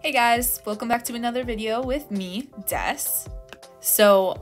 Hey guys, welcome back to another video with me, Des. So,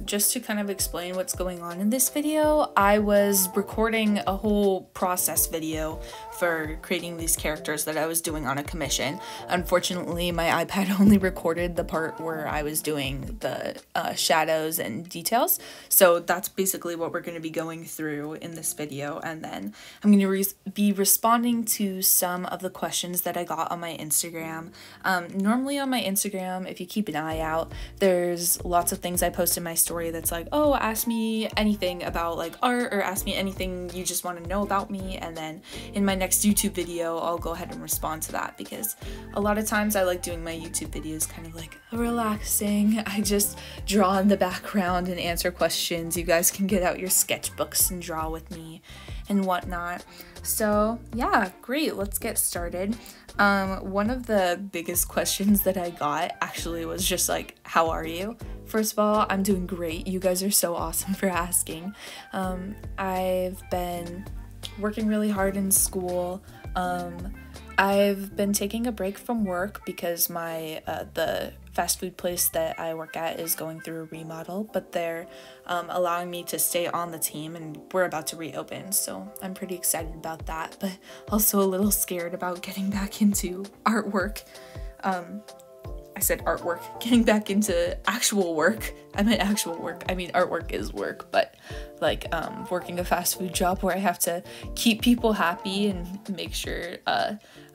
just to kind of explain what's going on in this video, I was recording a whole process video for creating these characters that I was doing on a commission. Unfortunately, my iPad only recorded the part where I was doing the shadows and details. So that's basically what we're going to be going through in this video. And then I'm going to be responding to some of the questions that I got on my Instagram. Normally on my Instagram, if you keep an eye out, there's lots of things I post in my story that's like, oh, ask me anything about like art, or ask me anything you just want to know about me. And then in my next YouTube video, I'll go ahead and respond to that, because a lot of times I like doing my YouTube videos kind of like relaxing. I just draw in the background and answer questions. You guys can get out your sketchbooks and draw with me and whatnot. So yeah, great, let's get started. One of the biggest questions that I got actually was just like, how are you? First of all, I'm doing great. You guys are so awesome for asking. I've been working really hard in school. I've been taking a break from work because my the fast food place that I work at is going through a remodel, but they're allowing me to stay on the team, and we're about to reopen, so I'm pretty excited about that, but also a little scared about getting back into artwork. I said artwork, getting back into actual work. I meant actual work. I mean, artwork is work, but like working a fast food job where I have to keep people happy and make sure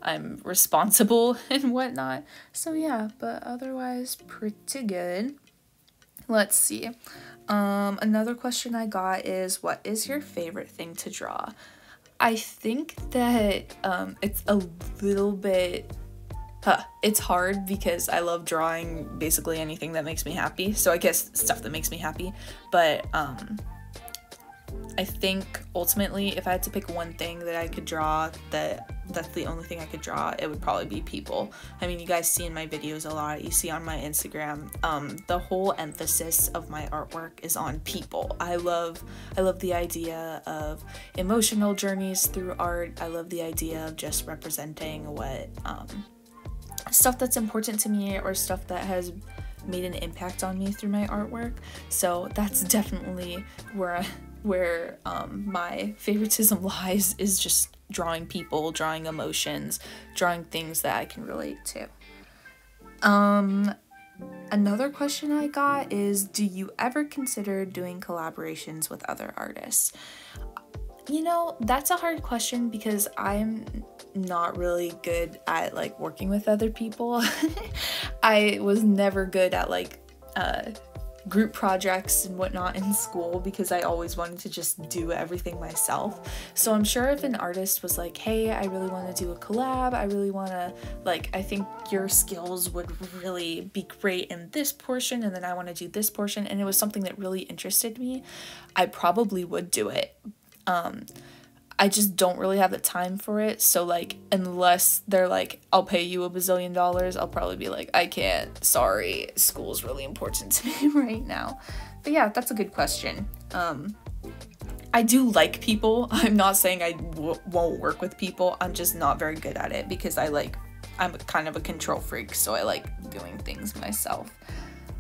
I'm responsible and whatnot. So yeah, but otherwise pretty good. Let's see. Another question I got is, what is your favorite thing to draw? I think that it's a little bit it's hard because I love drawing basically anything that makes me happy. So I guess stuff that makes me happy. But I think ultimately if I had to pick one thing that I could draw, that's the only thing I could draw, it would probably be people. I mean, you guys see in my videos a lot, you see on my Instagram, the whole emphasis of my artwork is on people. I love the idea of emotional journeys through art. I love the idea of just representing what stuff that's important to me, or stuff that has made an impact on me through my artwork. So that's definitely where my favoritism lies, is just drawing people, drawing emotions, drawing things that I can relate to. Another question I got is, do you ever consider doing collaborations with other artists? You know, that's a hard question because I'm not really good at like working with other people. I was never good at like group projects and whatnot in school because I always wanted to just do everything myself. So I'm sure if an artist was like, hey, I really want to do a collab, I really want to, like, I think your skills would really be great in this portion, and then I want to do this portion, and it was something that really interested me, I probably would do it. I just don't really have the time for it, so like, unless they're like, I'll pay you $1 bazillion, I'll probably be like, I can't, sorry, school's really important to me right now. But yeah, that's a good question. I do like people. I'm not saying I won't work with people, I'm just not very good at it because I'm kind of a control freak, so I like doing things myself.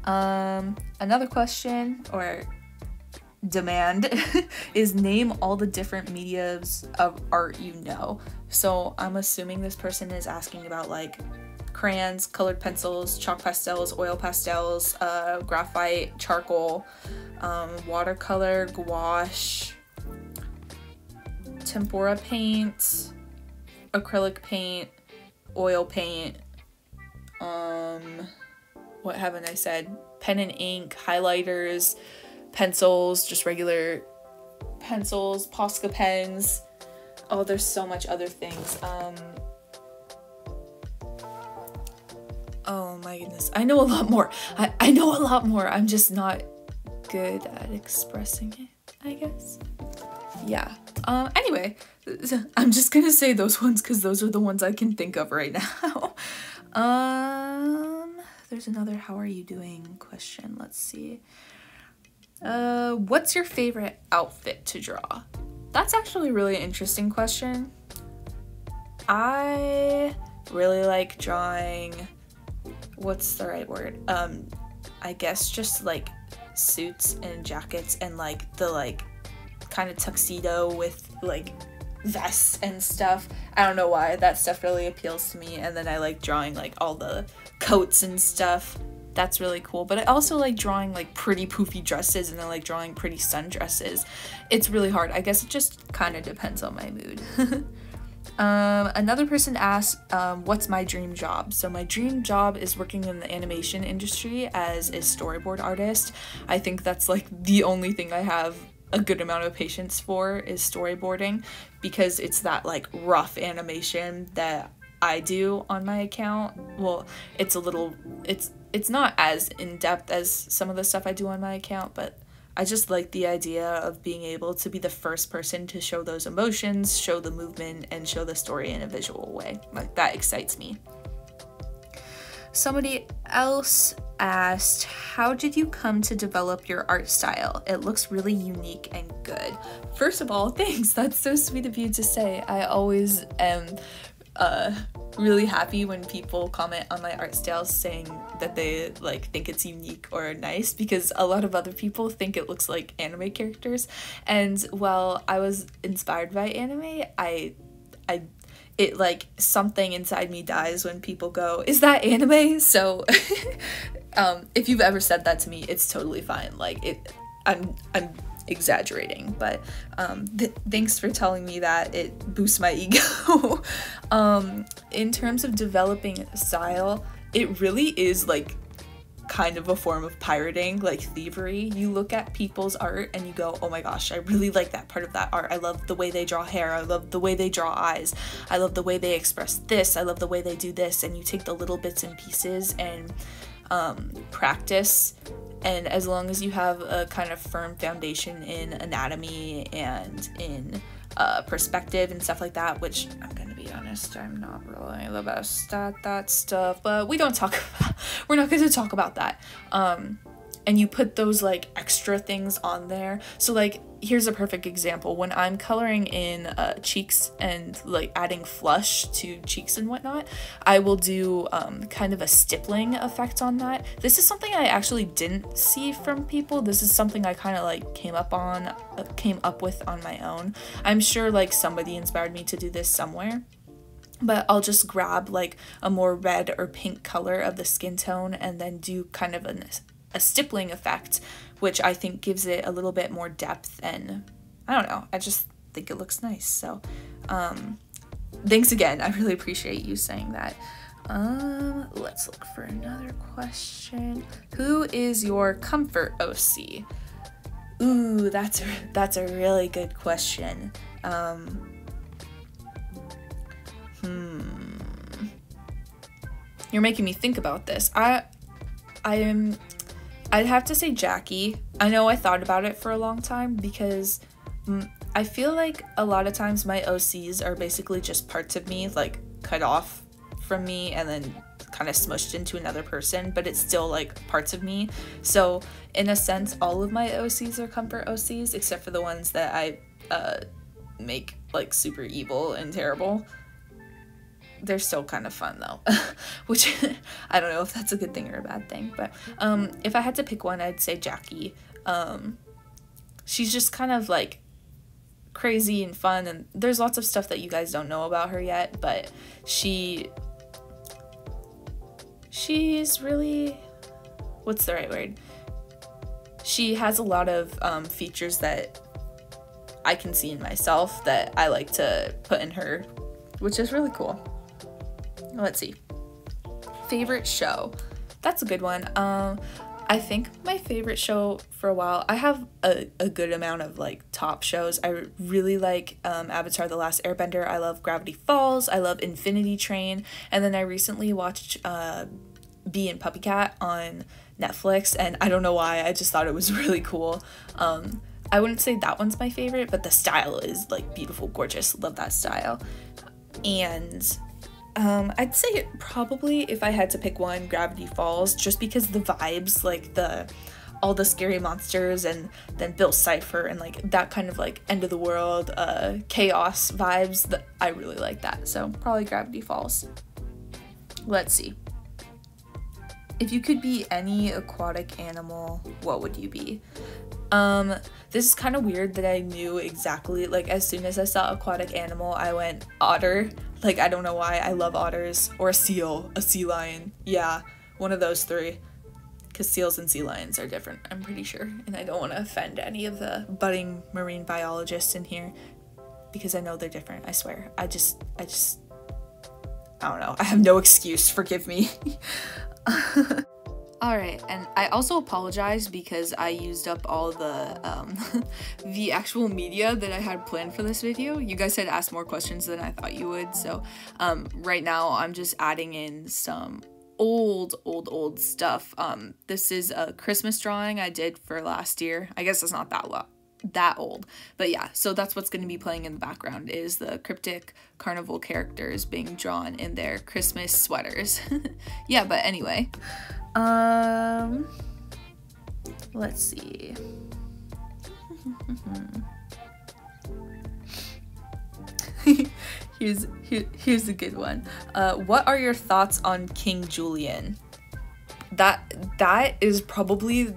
Another question, or demand, is name all the different mediums of art you know. So I'm assuming this person is asking about like crayons, colored pencils, chalk pastels, oil pastels, graphite, charcoal, watercolor, gouache, tempera paint, acrylic paint, oil paint, what haven't I said? Pen and ink, highlighters, pencils, just regular pencils, Posca pens. Oh, there's so much other things. Oh my goodness, I know a lot more. I know a lot more. I'm just not good at expressing it, I guess. Yeah. Anyway, I'm just gonna say those ones because those are the ones I can think of right now. There's another how are you doing question. Let's see. What's your favorite outfit to draw? That's actually a really interesting question. I really like drawing what's the right word? I guess just like suits and jackets and like the like kind of tuxedo with like vests and stuff. I don't know why, that stuff really appeals to me. And then I like drawing like all the coats and stuff. That's really cool. But I also like drawing like pretty poofy dresses, and I like drawing pretty sundresses. It's really hard. I guess it just kind of depends on my mood. Another person asked, what's my dream job? So my dream job is working in the animation industry as a storyboard artist. I think that's like the only thing I have a good amount of patience for, is storyboarding, because it's that like rough animation that I do on my account. Well, it's a little, it's not as in-depth as some of the stuff I do on my account, but I just like the idea of being able to be the first person to show those emotions, show the movement, and show the story in a visual way. Like, that excites me. Somebody else asked, how did you come to develop your art style? It looks really unique and good. First of all, thanks. That's so sweet of you to say. I always am really happy when people comment on my art style saying that they like think it's unique or nice, because a lot of other people think it looks like anime characters. And while I was inspired by anime, it like something inside me dies when people go, is that anime? So if you've ever said that to me, it's totally fine. Like, I'm exaggerating, but thanks for telling me that. It boosts my ego. In terms of developing style, it really is like kind of a form of pirating, like thievery. You look at people's art and you go, oh my gosh, I really like that part of that art. I love the way they draw hair. I love the way they draw eyes. I love the way they express this. I love the way they do this. And you take the little bits and pieces and practice. And as long as you have a kind of firm foundation in anatomy and in perspective and stuff like that, which I'm gonna be honest, I'm not really the best at that stuff, but we're not going to talk about that. And you put those like extra things on there. So like, here's a perfect example. When I'm coloring in cheeks and like adding flush to cheeks and whatnot, I will do kind of a stippling effect on that. This is something I actually didn't see from people. This is something I kind of like came up with on my own. I'm sure like somebody inspired me to do this somewhere. But I'll just grab like a more red or pink color of the skin tone and then do kind of a stippling effect, which I think gives it a little bit more depth, and I don't know, I just think it looks nice. So thanks again, I really appreciate you saying that. Let's look for another question. Who is your comfort OC? Ooh, that's a really good question. You're making me think about this. I'd have to say Jackie. I know I thought about it for a long time, because I feel like a lot of times my OCs are basically just parts of me, like cut off from me and then kind of smushed into another person, but it's still like parts of me. So in a sense, all of my OCs are comfort OCs, except for the ones that I make like super evil and terrible. They're still kind of fun though, which I don't know if that's a good thing or a bad thing, but if I had to pick one, I'd say Jackie. She's just kind of like crazy and fun, and there's lots of stuff that you guys don't know about her yet, but she's really, what's the right word? She has a lot of features that I can see in myself that I like to put in her, which is really cool. Let's see. Favorite show. That's a good one. I think my favorite show for a while, I have a good amount of like top shows. I really like Avatar: The Last Airbender. I love Gravity Falls. I love Infinity Train. And then I recently watched Bee and Puppy Cat on Netflix, and I don't know why, I just thought it was really cool. I wouldn't say that one's my favorite, but the style is like beautiful, gorgeous. Love that style. And I'd say probably, if I had to pick one, Gravity Falls, just because the vibes, like all the scary monsters, and then Bill Cipher, and like that kind of like end of the world chaos vibes, that I really like that. So probably Gravity Falls. Let's see. If you could be any aquatic animal, what would you be? This is kind of weird that I knew exactly, like, as soon as I saw aquatic animal, I went otter. Like, I don't know why. I love otters. Or a seal, a sea lion. Yeah, one of those three. Because seals and sea lions are different, I'm pretty sure. And I don't want to offend any of the budding marine biologists in here, because I know they're different, I swear. I don't know. I have no excuse, forgive me. Alright, and I also apologize because I used up all the the actual media that I had planned for this video. You guys had asked more questions than I thought you would, so right now I'm just adding in some old stuff. This is a Christmas drawing I did for last year. I guess it's not that old, but yeah, so that's what's going to be playing in the background is the cryptic carnival characters being drawn in their Christmas sweaters. Yeah, but anyway, let's see. Here's a good one. What are your thoughts on King Julian? That is probably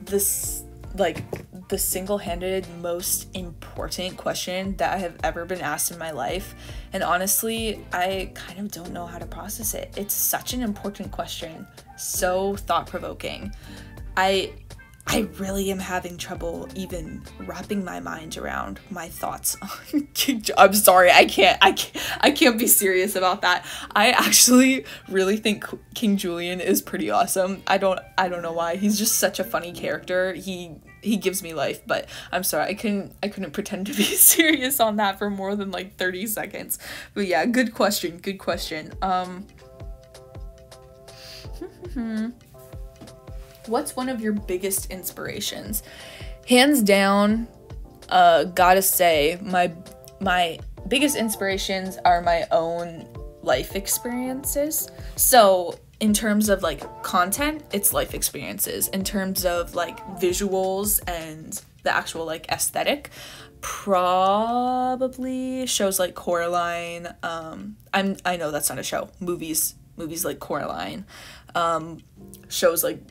this, like, the single-handed most important question that I have ever been asked in my life, and honestly I kind of don't know how to process it. It's such an important question, so thought-provoking. I really am having trouble even wrapping my mind around my thoughts on King I'm sorry, I can't be serious about that. I actually really think King Julian is pretty awesome. I don't know why. He's just such a funny character. He gives me life, but I'm sorry, I couldn't pretend to be serious on that for more than like 30 seconds. But yeah, good question. What's one of your biggest inspirations? Hands down, gotta say, my biggest inspirations are my own life experiences. So in terms of like content, it's life experiences. In terms of like visuals and the actual like aesthetic, probably shows like Coraline. I know that's not a show. Movies like Coraline. Shows like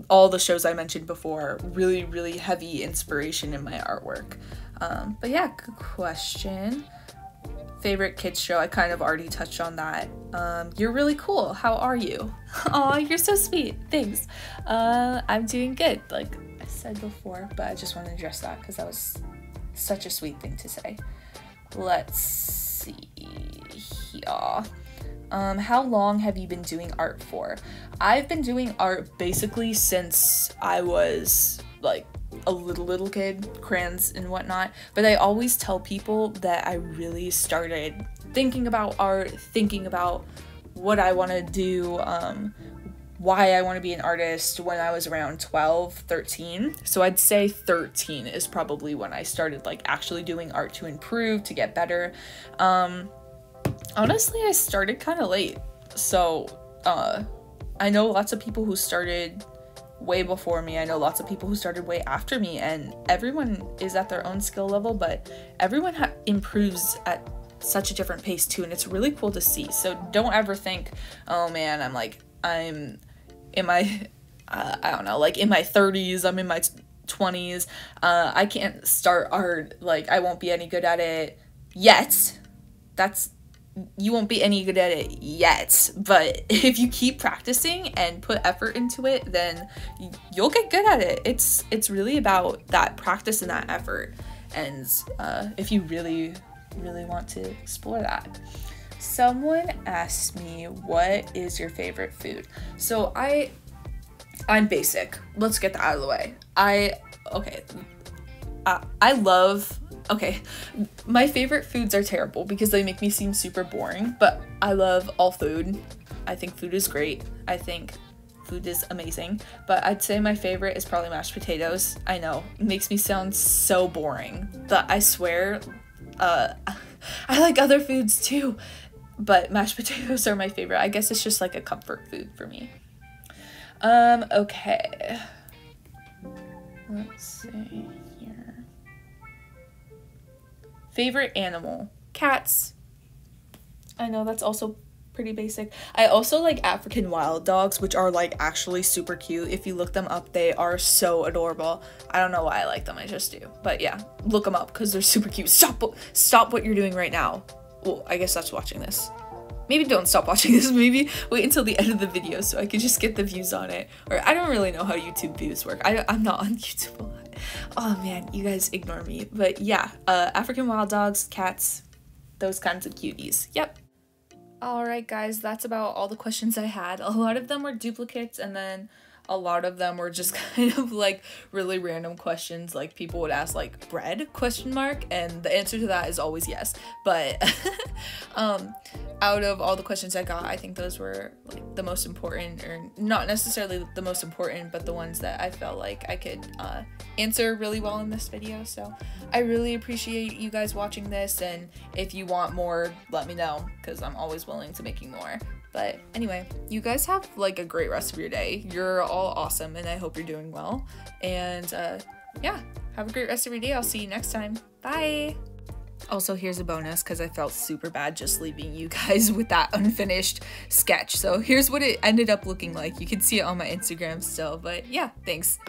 all the shows I mentioned before, really heavy inspiration in my artwork. But yeah, good question. Favorite kids show, I kind of already touched on that. You're really cool. How are you? Aw, you're so sweet. Thanks. I'm doing good, like I said before, but I just want to address that because that was such a sweet thing to say. Let's see here. How long have you been doing art for? I've been doing art basically since I was like a little kid, crayons and whatnot, but I always tell people that I really started thinking about art, thinking about what I want to do, why I want to be an artist when I was around 12, 13. So I'd say 13 is probably when I started like actually doing art to improve, to get better. Honestly, I started kind of late, so I know lots of people who started way before me. I know lots of people who started way after me, and everyone is at their own skill level, but everyone improves at such a different pace too, and it's really cool to see. So don't ever think, oh man, I'm in my I don't know, like in my 30s, I'm in my 20s, I can't start art, like I won't be any good at it yet. You won't be any good at it yet, but if you keep practicing and put effort into it, then you'll get good at it. It's really about that practice and that effort, and if you really want to explore that. Someone asked me, what is your favorite food? So I'm basic. Let's get that out of the way. Okay, my favorite foods are terrible because they make me seem super boring, but I love all food. I think food is great. I think food is amazing, but I'd say my favorite is probably mashed potatoes. I know, it makes me sound so boring, but I swear, I like other foods too, but mashed potatoes are my favorite. I guess it's just like a comfort food for me. Okay. Let's see here. Favorite animal? Cats. I know that's also pretty basic. I also like African wild dogs, which are like actually super cute. If you look them up, they are so adorable. I don't know why I like them, I just do. But yeah, look them up because they're super cute. Stop what you're doing right now. Well, I guess that's watching this. Maybe don't stop watching this, maybe wait until the end of the video so I can just get the views on it. Or I don't really know how YouTube views work. I'm not on YouTube a lot. Oh man, you guys ignore me. But yeah, African wild dogs, cats, those kinds of cuties. Yep. Alright guys, that's about all the questions I had. A lot of them were duplicates, and then a lot of them were just kind of like really random questions, like people would ask like bread ? And the answer to that is always yes. But out of all the questions I got, I think those were like the most important, or not necessarily the most important, but the ones that I felt like I could answer really well in this video. So I really appreciate you guys watching this, and if you want more, let me know because I'm always willing to making more. But anyway, you guys have like a great rest of your day. You're all awesome, and I hope you're doing well. And yeah, have a great rest of your day. I'll see you next time. Bye! Also, here's a bonus because I felt super bad just leaving you guys with that unfinished sketch. So here's what it ended up looking like. You can see it on my Instagram still, but yeah, thanks.